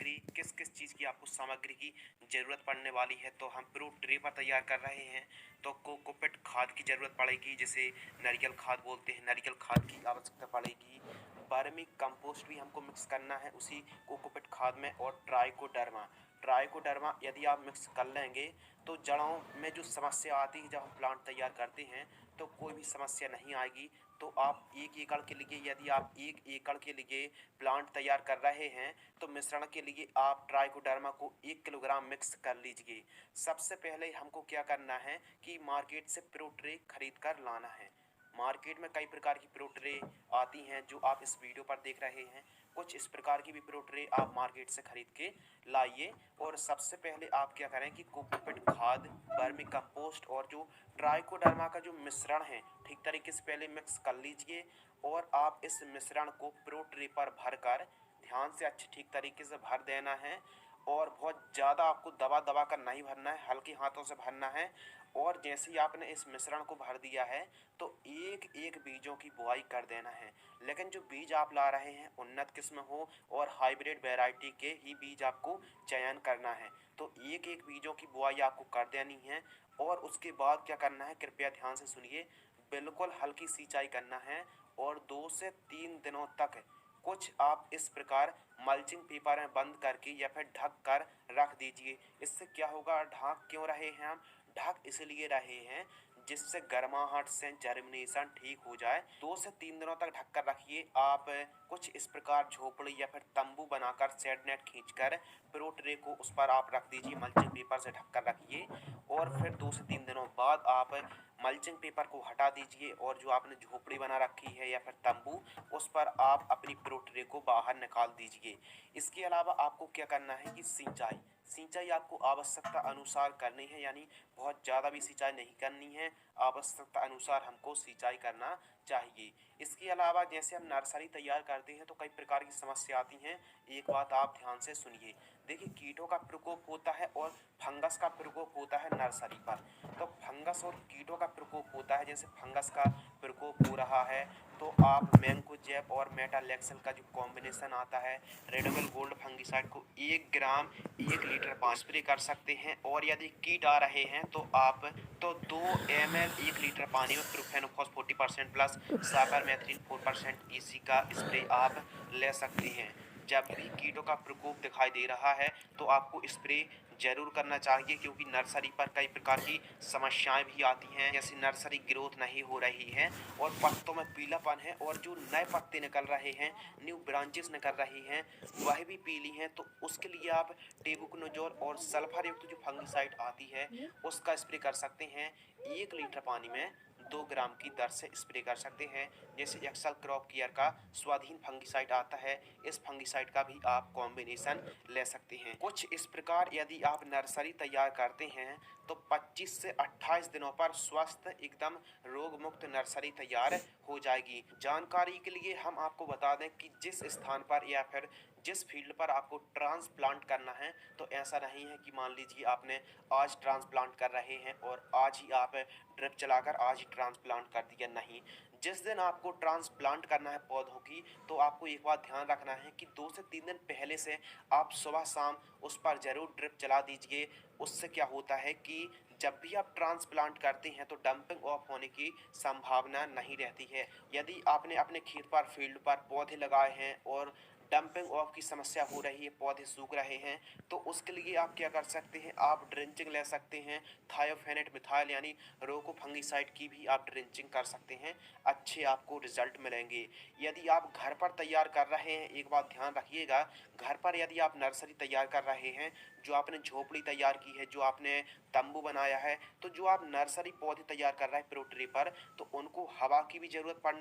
सामग्री किस किस चीज़ की आपको सामग्री की ज़रूरत पड़ने वाली है। तो हम प्रो ट्रे पर तैयार कर रहे हैं तो कोकोपीट खाद की ज़रूरत पड़ेगी, जिसे नारियल खाद बोलते हैं। नारियल खाद की आवश्यकता पड़ेगी। वर्मी कंपोस्ट भी हमको मिक्स करना है उसी कोकोपीट खाद में। और ट्राइकोडर्मा यदि आप मिक्स कर लेंगे तो जड़ों में जो समस्या आती है जब हम प्लांट तैयार करते हैं तो कोई भी समस्या नहीं आएगी। तो आप 1 एकड़ के लिए, यदि आप 1 एकड़ के लिए प्लांट तैयार कर रहे हैं तो मिश्रण के लिए आप ट्राइकोडर्मा को 1 किलोग्राम मिक्स कर लीजिए। सबसे पहले हमको क्या करना है कि मार्केट से प्रो ट्रे खरीद कर लाना है। मार्केट में कई प्रकार की प्रो ट्रे आती हैं जो आप इस वीडियो पर देख रहे हैं। कुछ इस प्रकार की भी प्रो ट्रे आप मार्केट से खरीद के लाइए। और सबसे पहले आप क्या करें कि कोकोपीट खाद, वर्मी कंपोस्ट और जो ट्राइकोडर्मा का जो मिश्रण है ठीक तरीके से पहले मिक्स कर लीजिए। और आप इस मिश्रण को प्रो ट्रे पर भरकर ध्यान से अच्छे ठीक तरीके से भर देना है। और बहुत ज़्यादा आपको दबा दबा कर नहीं भरना है, हल्के हाथों से भरना है। और जैसे ही आपने इस मिश्रण को भर दिया है तो एक एक बीजों की बुआई कर देना है। लेकिन जो बीज आप ला रहे हैं उन्नत किस्म हो और हाइब्रिड वैरायटी के ही बीज आपको चयन करना है। तो एक एक बीजों की बुआई आपको कर देनी है। और उसके बाद क्या करना है, कृपया ध्यान से सुनिए। बिल्कुल हल्की सिंचाई करना है और 2 से 3 दिनों तक कुछ आप इस प्रकार मल्चिंग पेपर में बंद करके या फिर ढक कर रख दीजिए। इससे क्या होगा, ढक क्यों रहे हैं हम, ढक इसलिए रहे हैं जिससे गर्माहट से जर्मिनेशन ठीक हो जाए। 2 से 3 दिनों तक ढक कर रखिए। आप कुछ इस प्रकार झोपड़ी या फिर तंबू बनाकर सेड नेट खींचकर प्रो ट्रे को उस पर आप रख दीजिए, मल्चिंग पेपर से ढक कर रखिए। और फिर 2 से 3 दिनों बाद आप मल्चिंग पेपर को हटा दीजिए और जो आपने झोपड़ी बना रखी है या फिर तंबू, उस पर आप अपनी प्रो ट्रे को बाहर निकाल दीजिए। इसके अलावा आपको क्या करना है कि सिंचाई आपको आवश्यकता अनुसार करनी है, यानी बहुत ज़्यादा भी सिंचाई नहीं करनी है, आवश्यकता अनुसार हमको सिंचाई करना चाहिए। इसके अलावा जैसे हम नर्सरी तैयार करते हैं तो कई प्रकार की समस्या आती हैं। एक बात आप ध्यान से सुनिए। देखिए, कीटों का प्रकोप होता है और फंगस का प्रकोप होता है नर्सरी पर। तो फंगस और कीटों का प्रकोप होता है, जैसे फंगस का प्रकोप हो रहा है तो आप मैंकोजेब और मेटालेक्सल का जो कॉम्बिनेशन आता है, रेडोगल गोल्ड फंगिसाइड को 1 ग्राम 1 लीटर पानी स्प्रे कर सकते हैं। और यदि कीट आ रहे हैं तो आप 2 ml 1 लीटर पानी में प्रोफेनोफॉस 40% प्लस साइपरमेथ्रिन 4% EC का स्प्रे आप ले सकते हैं। जब भी कीटों का प्रकोप दिखाई दे रहा है तो आपको स्प्रे जरूर करना चाहिए, क्योंकि नर्सरी पर कई प्रकार की समस्याएं भी आती हैं, जैसे नर्सरी ग्रोथ नहीं हो रही है और पत्तों में पीलापन है और जो नए पत्ते निकल रहे हैं, न्यू ब्रांचेस निकल रही हैं, वह भी पीली हैं। तो उसके लिए आप टेबुकनोजोल और सल्फर युक्त जो फंगिसाइड आती है उसका स्प्रे कर सकते हैं। 1 लीटर पानी में 2 ग्राम की दर से स्प्रे कर सकते हैं। जैसे एक्सल क्रॉप केयर का स्वाधीन फंगिसाइड आता है, इस फंगिसाइड का भी आप कॉम्बिनेशन ले सकते हैं। कुछ इस प्रकार यदि आप नर्सरी तैयार करते हैं तो 25 से 28 दिनों पर स्वस्थ एकदम रोग मुक्त नर्सरी तैयार हो जाएगी। जानकारी के लिए हम आपको बता दें कि जिस स्थान पर या फिर जिस फील्ड पर आपको ट्रांसप्लांट करना है, तो ऐसा नहीं है कि मान लीजिए आपने आज ट्रांसप्लांट कर रहे हैं और आज ही आप ड्रिप चलाकर आज ही ट्रांसप्लांट कर दिया, नहीं। जिस दिन आपको ट्रांसप्लांट करना है पौधों की, तो आपको एक बात ध्यान रखना है कि 2 से 3 दिन पहले से आप सुबह शाम उस पर जरूर ड्रिप चला दीजिए। उससे क्या होता है कि जब भी आप ट्रांसप्लांट करते हैं तो डंपिंग ऑफ होने की संभावना नहीं रहती है। यदि आपने अपने खेत पर, फील्ड पर पौधे लगाए हैं और डंपिंग ऑफ की समस्या हो रही है, पौधे सूख रहे हैं, तो उसके लिए आप क्या कर सकते हैं, आप ड्रेंचिंग ले सकते हैं। थायोफेनेट मिथाइल यानी रोको फंगिसाइड की भी आप ड्रेंचिंग कर सकते हैं, अच्छे आपको रिजल्ट मिलेंगे। यदि आप घर पर तैयार कर रहे हैं, एक बात ध्यान रखिएगा, घर पर यदि आप नर्सरी तैयार कर रहे हैं, जो आपने झोपड़ी तैयार की है, जो आपने तंबू बनाया है, तो जो आप नर्सरी पौधे तैयार कर रहे हैं प्रो ट्री पर, तो उनको हवा की भी जरूरत पड़ने